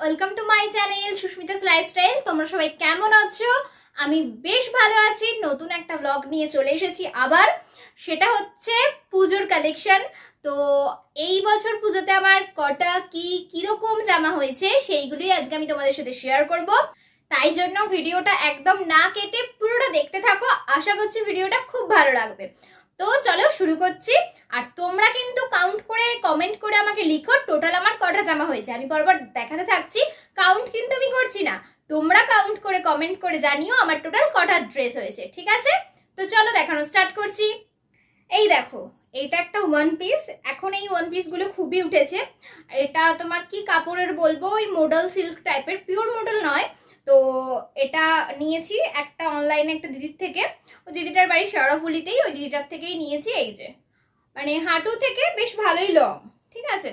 Welcome to my channel Susmita's lifestyle. তোমরা সবাই কেমন আছো? আমি বেশ ভালো আছি। নতুন একটা ব্লগ নিয়ে চলে এসেছি আবার, সেটা হচ্ছে পুজোর কালেকশন। তো এই বছর পুজোতে আমার কটা কিরকম জামা হয়েছে সেইগুলি আজকে আমি তোমাদের সাথে শেয়ার করব। তাই জন্য ভিডিওটা একদম না কেটে পুরোটা দেখতে থাকো, আশা করছি ভিডিওটা খুব ভালো লাগবে। তো চলো শুরু করছি। আর তোমরা কিন্তু কাউন্ট করে কমেন্ট করে আমাকে লিখো টোটাল আমার কটা জামা হয়েছে। আমি পরপর দেখাতে থাকছি, কাউন্ট কিন্তু আমি করছি না, তোমরা কাউন্ট করে কমেন্ট করে জানিও আমার টোটাল কটা ড্রেস হয়েছে, ঠিক আছে? তো চলো দেখানো স্টার্ট করছি। এই দেখো, এটা একটা ওয়ান পিস। এখন এই ওয়ান পিস গুলো খুবই উঠেছে। এটা তোমার কি কাপড়ের বলবো, ওই মডেল সিল্ক টাইপের, পিওর মডেল নয়। তো এটা নিয়েছি একটা অনলাইনে একটা দিদির থেকে। ওই দিদিটার বাড়ি শেওড়াফুলিতেই, ওই দিদিটার থেকেই নিয়েছি। এই যে মানে হাঁটু থেকে বেশ ভালোই লং, ঠিক আছে?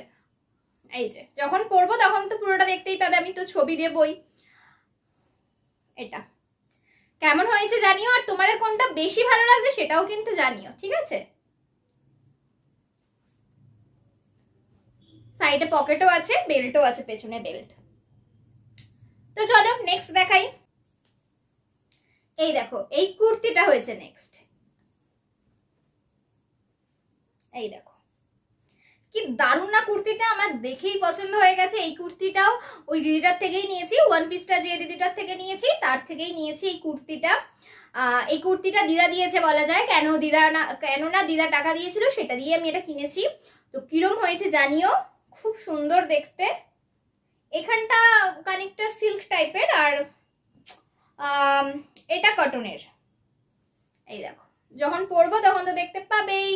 এই যে যখন পরবো তখন তো পুরোটা দেখতেই পাবে, আমি তো ছবি দেবই। এটা কেমন হয়েছে জানিও, আর তোমাদের কোনটা বেশি ভালো লাগছে সেটাও কিন্তু জানিও, ঠিক আছে? সাইডে পকেটও আছে, বেল্টও আছে, পেছনে বেল্ট। তো চলো নেক্সট দেখাই। এই দেখো, এই কুর্তিটা হয়েছে নেক্সট। এই দেখো কি দারুণ না কুর্তিটা, আমার দেখেই পছন্দ হয়ে গেছে। এই কুর্তিটাও ওই দিদিটার থেকেই নিয়েছি, ওয়ান পিসটা যে দিদিটার থেকে নিয়েছি তার থেকেই নিয়েছি এই কুর্তিটা। এই কুর্তিটা দিদা দিয়েছে বলা যায়, কেননা দিদা টাকা দিয়েছিল, সেটা দিয়ে আমি এটা কিনেছি। তো কিরম হয়েছে জানিও, খুব সুন্দর দেখতে। এখানটা খানিকটা সিল্ক টাইপের, আর এটা কটনের। এই দেখো যখন পরবো তখন তো দেখতে পাবেই।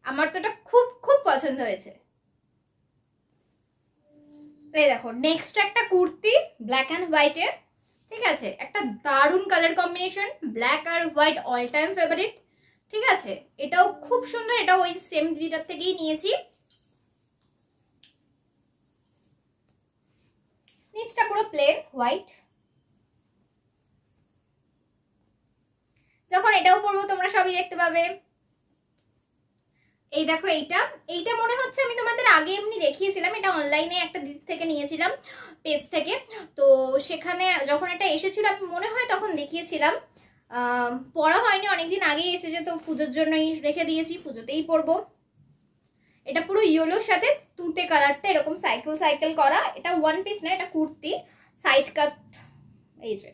আমার তো এটা খুব খুব পছন্দ হয়েছে। এই দেখো নেক্সট একটা কুর্তি, ব্ল্যাক অ্যান্ড হোয়াইটে, ঠিক আছে? একটা দারুণ কালার কম্বিনেশন, ব্ল্যাক আর হোয়াইট অল টাইম ফেভারিট, ঠিক আছে? এটাও খুব সুন্দর, এটাও ওই সেম দিদিটার থেকেই নিয়েছি। নিচটা পুরো প্লেন হোয়াইট। যখন এটাও পরবো তোমরা সবই দেখতে পাবে। এই দেখো, এইটা মনে হচ্ছে আমি তোমাদের আগে এমনি দেখিয়েছিলাম, এটা অনলাইনে একটা দিক থেকে নিয়েছিলাম, পেজ থেকে। তো সেখানে যখন এটা এসেছিল আমি মনে হয় তখন দেখিয়েছিলাম, পরা হয়নি, অনেকদিন আগেই এসেছে, তো পুজোর জন্যই রেখে দিয়েছি, পুজোতেই পরবো। এটা পুরো ইয়েলোর সাথে তুঁতে কালারটা এরকম সাইকেল সাইকেল করা। এটা ওয়ান পিস না, এটা কুর্তি, সাইড কাট। এই যে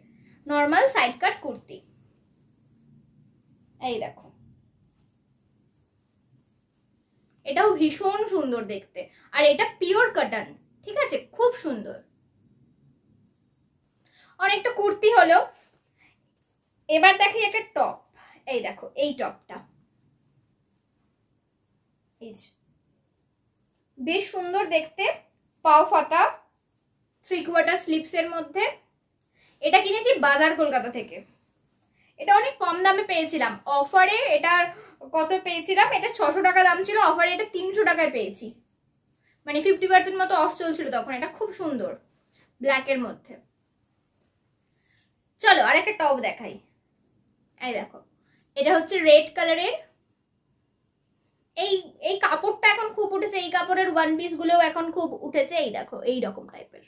নর্মাল সাইড কাট কুর্তি। এই দেখো এটাও ভীষণ সুন্দর দেখতে, আর এটা পিওর কটন, ঠিক আছে? খুব সুন্দর। অনেক তো কুর্তি হলো, এবার দেখি একটা টপ। এই দেখো এই টপটা, এই বেশ সুন্দর দেখতে, পাও ফাটা, 3/4 স্লিপস এর মধ্যে। এটা কিনেছি বাজার কলকাতা থেকে। এটা অনেক কম দামে পেয়েছিলাম অফারে। এটার কত পেয়েছিলাম, এটা 600 টাকা দাম ছিল, অফারে এটা 300 টাকায় পেয়েছি, মানে 50% মতো অফ চলছিল তখন। এটা খুব সুন্দর ব্ল্যাক এর মধ্যে। চলো আর একটা টপ দেখাই। এই দেখো, এটা হচ্ছে রেড কালারের। এই এই কাপড়টা এখন খুব উঠেছে, এই কাপড়ের ওয়ান পিস গুলোও এখন খুব উঠেছে। এই দেখো এই রকম টাইপের,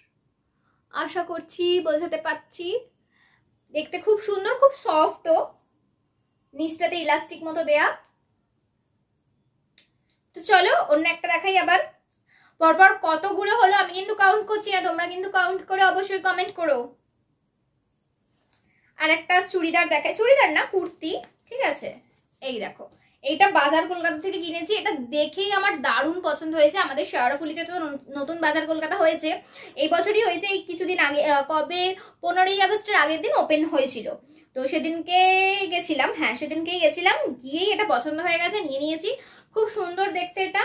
আশা করছি বোঝাতে পারছি। দেখতে খুব সুন্দর, খুব সফটও, নিচটাতে ইলাস্টিক মতো দেয়া। তো চলো অন্য একটা দেখাই আবার। পরপর কতগুলো হলো আমি কিন্তু কাউন্ট করছি না, তোমরা কিন্তু কাউন্ট করে অবশ্যই কমেন্ট করো। আর একটা চুড়িদার দেখাই, চুড়িদার না কুর্তি, ঠিক আছে? এই দেখো, এইটা বাজার কলকাতা থেকে কিনেছি। এটা দেখেই আমার দারুণ পছন্দ হয়েছে। আমাদের শেওড়াফুলিতে তো নতুন বাজার কলকাতা হয়েছে, এই বছরই হয়েছে, এই কিছুদিন আগে, কবে 15ই আগস্টের আগের দিন ওপেন হয়েছিল। তো সেদিনকে গেছিলাম, হ্যাঁ সেদিনকেই গেছিলাম, গিয়েই এটা পছন্দ হয়ে গেছে, নিয়ে নিয়েছি। খুব সুন্দর দেখতে এটা।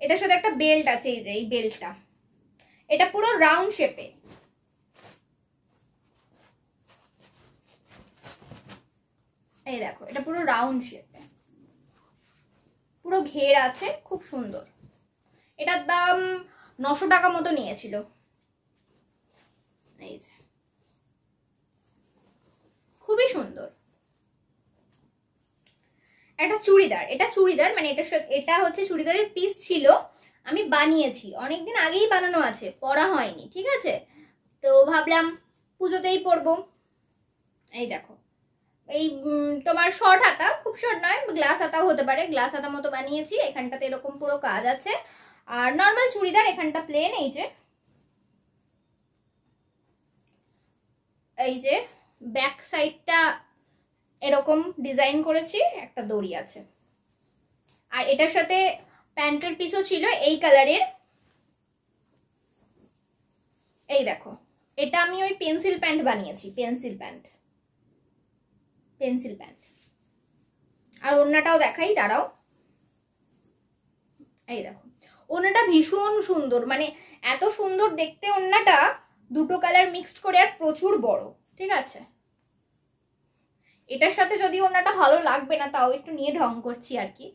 এটার সাথে একটা বেল্ট আছে, এই যে এই বেল্টটা, এটা পুরো রাউন্ড শেপে। এই দেখো এটা পুরো রাউন্ড শেপে, পুরো ঘের আছে, খুব সুন্দর। এটার দাম 900 টাকা মতো নিয়েছিল। এই যে খুবই সুন্দর একটা চুড়িদার। এটা চুড়িদার মানে এটা হচ্ছে চুড়িদারের পিস ছিল, আমি বানিয়েছি, অনেকদিন আগেই বানানো আছে, পরা হয়নি, ঠিক আছে। তো ভাবলাম পুজোতেই পরবো। এই দেখো, এই তোমার শর্ট হাতা, খুব শর্ট নয়, গ্লাস হাতাও হতে পারে, গ্লাস হাতা মতো বানিয়েছি। এখানটাতে এরকম পুরো কাজ আছে। আর নর্মাল চুড়িদার, এখানটা প্লেন। এই যে ব্যাক সাইডটা এরকম ডিজাইন করেছি, একটা দড়ি আছে। আর এটার সাথে প্যান্টের পিসও ছিল এই কালারের। এই দেখো, এটা আমি ওই পেন্সিল প্যান্ট বানিয়েছি, পেন্সিল প্যান্ট। আর ওড়নাটাও দেখাই, দাঁড়াও। এই দেখো, ওড়নাটা ভীষণ সুন্দর, মানে এত সুন্দর দেখতে ওড়নাটা, দুটো কালার মিক্সড করে, আর প্রচুর বড়, ঠিক আছে। এটার সাথে যদি ওড়নাটা ভালো লাগবে না, তাও একটু নিয়ে ঢং করছি আর কি।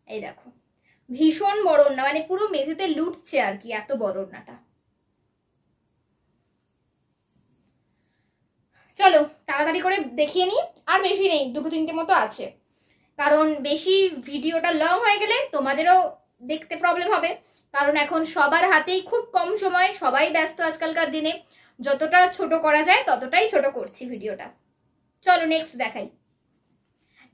এই দেখো, ভীষণ বড় ওড়না, মানে পুরো মেঝেতে লুটছে আর কি, এত বড় ওড়নাটা। চলো তাড়াতাড়ি করে দেখিয়ে নিই, আর বেশি নেই, দুটো তিনটে মতো আছে, কারণ বেশি ভিডিওটা লং হয়ে গেলে তোমাদেরও দেখতে প্রবলেম হবে। কারণ এখন সবার হাতেই খুব কম সময়, সবাই ব্যস্ত আজকালকার দিনে, যতটা ছোট করা যায় ততটাই ছোট করছি ভিডিওটা। চলো নেক্সট দেখাই।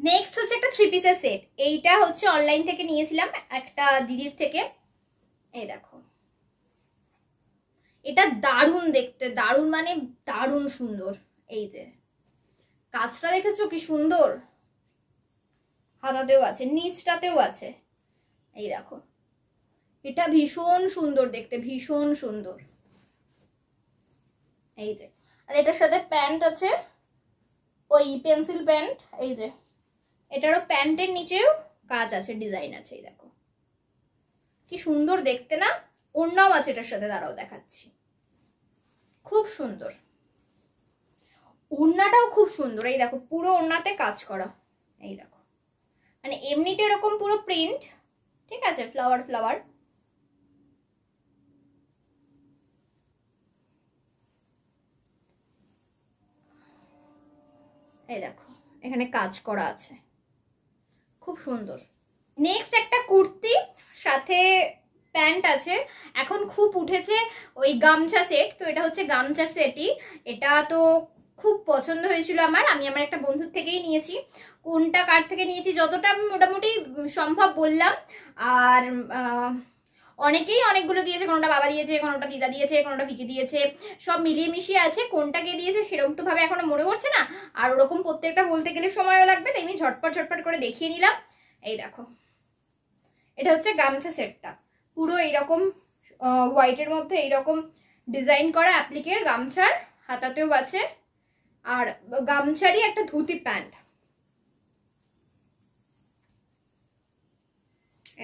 নেক্সট হচ্ছে একটা 3 পিসের সেট। এইটা হচ্ছে অনলাইন থেকে নিয়েছিলাম একটা দিদির থেকে। এই দেখো, এটা দারুণ দেখতে, দারুণ মানে দারুণ সুন্দর। এই যে কাজটা দেখেছো কি সুন্দর, হাতাতেও আছে, নিচটাতেও আছে। এই দেখো, এটা ভীষণ সুন্দর দেখতে, ভীষণ সুন্দর। এই যে, আর এটার সাথে প্যান্ট আছে, ওই পেন্সিল প্যান্ট। এই যে এটারও প্যান্টের নিচেও কাজ আছে, ডিজাইন আছে। এই দেখো কি সুন্দর দেখতে না। ওড়নাও আছে এটার সাথে, দাঁড়াও দেখাচ্ছি, খুব সুন্দর। ওড়নাটাও খুব সুন্দর। এই দেখো, পুরো ওড়নাতে কাজ করা। এই দেখো, মানে এমনিতে এরকম পুরো প্রিন্ট, ঠিক আছে, ফ্লাওয়ার ফ্লাওয়ার। এই দেখো, এখানে কাজ করা আছে, খুব সুন্দর। নেক্সট একটা কুর্তি, সাথে প্যান্ট আছে। এখন খুব উঠেছে ওই গামছা সেট, তো এটা হচ্ছে গামছা সেটই। এটা তো খুব পছন্দ হয়েছিল আমার, আমি আমার একটা বন্ধুর থেকেই নিয়েছি। কোনটা কার থেকে নিয়েছি যতটা আমি মোটামুটি সম্ভব বললাম। আর অনেকেই অনেকগুলো দিয়েছে, কোনোটা বাবা দিয়েছে, কোনোটা দিদা দিয়েছে, কোনোটা ভিকি দিয়েছে, সব মিলিয়ে মিশিয়ে আছে। কোনটা কে দিয়েছে সেরকম তো ভাবে এখনো মনে পড়ছে না, আর ওরকম প্রত্যেকটা বলতে গেলে সময়ও লাগবে, তাই আমি ঝটপট ঝটপট করে দেখিয়ে নিলাম। এই দেখো, এটা হচ্ছে গামছা সেটটা, পুরো এইরকম হোয়াইটের মধ্যে এইরকম ডিজাইন করা অ্যাপ্লিকের গামছার, হাতাতেও আছে। আর গামছারই একটা ধুতি প্যান্ট।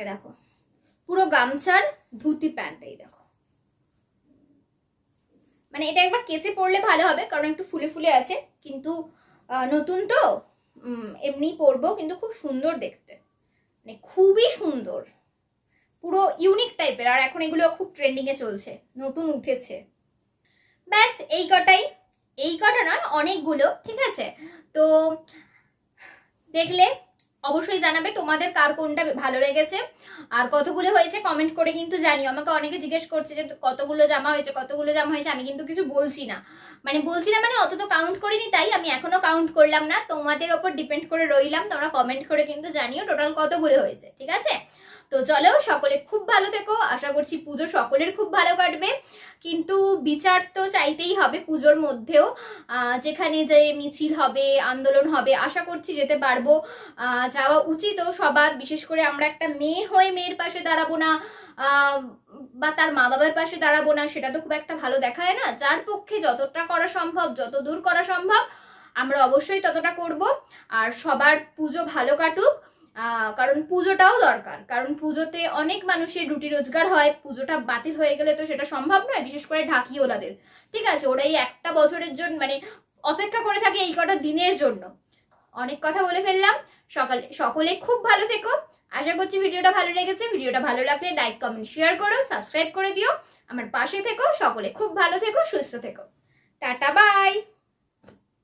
এই দেখো, পুরো গামছার ধুতি প্যান্ট। এই দেখো, মানে এটা একবার কেচে পরলে ভালো হবে, কারণ একটু ফুলে ফুলে আছে, কিন্তু নতুন তো এমনি পরবো, কিন্তু খুব সুন্দর দেখতে, মানে খুবই সুন্দর, পুরো ইউনিক টাইপের। আর এখন এগুলো খুব ট্রেন্ডিং এ চলছে, নতুন উঠেছে। ব্যাস এই কটাই, এই কটা নয় অনেকগুলো, ঠিক আছে। তো দেখলে অবশ্যই জানাবে তোমাদের কার কোনটা ভালো লেগেছে, আর কতগুলো হয়েছে কমেন্ট করে কিন্তু জানিও। আমাকে অনেকে জিজ্ঞেস করছে যে কতগুলো জামা হয়েছে, কতগুলো জামা হয়েছে, আমি কিন্তু কিছু বলছি না, মানে অত তো কাউন্ট করিনি, তাই আমি এখনো কাউন্ট করলাম না। তোমাদের ওপর ডিপেন্ড করে রইলাম, তোমরা কমেন্ট করে কিন্তু জানিও টোটাল কতগুলো হয়েছে, ঠিক আছে। তো চলো, সকলে খুব ভালো থেকো, আশা করছি পুজো সকলের খুব ভালো কাটবে। কিন্তু বিচার তো চাইতেই হবে পুজোর মধ্যেও, যেখানে যে মিছিল হবে, আন্দোলন হবে, আশা করছি যেতে পারবো, যাওয়া উচিতও সবার। বিশেষ করে আমরা একটা মেয়ে হয়ে মেয়ের পাশে দাঁড়াবো না, বা তার মা বাবার পাশে দাঁড়াবো না, সেটা তো খুব একটা ভালো দেখায় না। যার পক্ষে যতটা করা সম্ভব, যত দূর করা সম্ভব, আমরা অবশ্যই ততটা করব। আর সবার পুজো ভালো কাটুক, কারণ পুজোটাও দরকার, কারণ পুজোতে অনেক মানুষের রুটি রোজগার হয়। পুজোটা বাতিল হয়ে গেলে তো সেটা সম্ভব নয়, বিশেষ করে ঢাকিওয়ালাদের, ঠিক আছে। ওরা এই একটা বছরের জন্য মানে অপেক্ষা করে থাকে এই কটা দিনের জন্য। অনেক কথা বলে ফেললাম, সকলে খুব ভালো থেকো। আশা করছি ভিডিওটা ভালো লেগেছে। ভিডিওটা ভালো লাগলে লাইক কমেন্ট শেয়ার করো, সাবস্ক্রাইব করে দিও, আমার পাশে থেকো। সকলে খুব ভালো থেকো, সুস্থ থেকো। Tata bye.